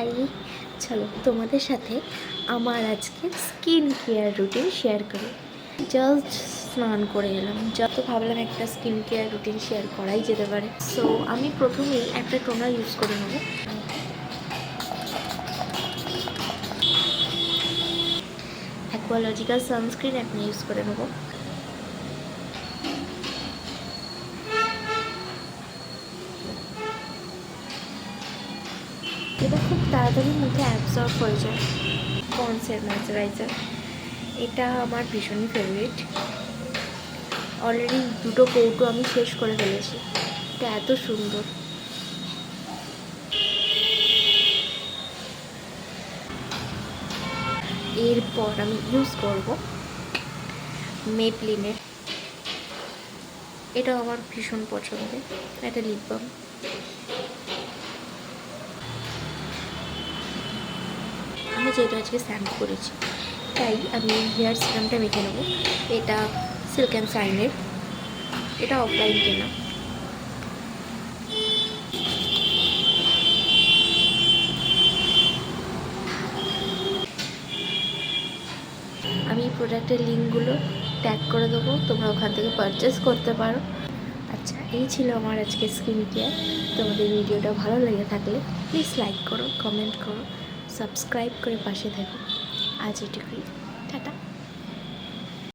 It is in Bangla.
হাই, চলো তোমাদের সাথে আমার আজকে স্কিন কেয়ার রুটিন শেয়ার করি। জাস্ট স্নান করে এলাম, যত ভাবলাম একটা স্কিন কেয়ার রুটিন শেয়ার করাই যেতে পারে। সো আমি প্রথমেই একটা টোনার ইউজ করে নেবো। অ্যাকোয়ালজিক্যাল সানস্ক্রিন একটা ইউজ করে নেবো। এটা খুব তাড়াতাড়ির মধ্যে অ্যাবজর্ব হয়ে যায়। পন্ডসের ময়শ্চারাইজার, এটা আমার ভীষণই ফেভারিট। অলরেডি দুটো কৌটো আমি শেষ করে ফেলেছি, এটা এত সুন্দর। এরপর আমি ইউজ করব মেবলিনের, এটাও আমার ভীষণ পছন্দের একটা লিপ বাম। আমি যেটা আজকে স্যাম্প করেছি তাই আমি হেয়ার সিরামটা মেখে নেবো। এটা সিল্ক অ্যান্ড শাইনের, এটা অফলাইন কেনা। আমি এই প্রোডাক্টের লিঙ্কগুলো ট্যাগ করে দেবো, তোমরা ওখান থেকে পারচেস করতে পারো। আচ্ছা, এই ছিল আমার আজকে স্কিন কেয়ার। তোমাদের ভিডিওটা ভালো লেগে থাকলে প্লিজ লাইক করো, কমেন্ট করো, সাবস্ক্রাইব করে পাশে থাকো। আজ এটুকুই।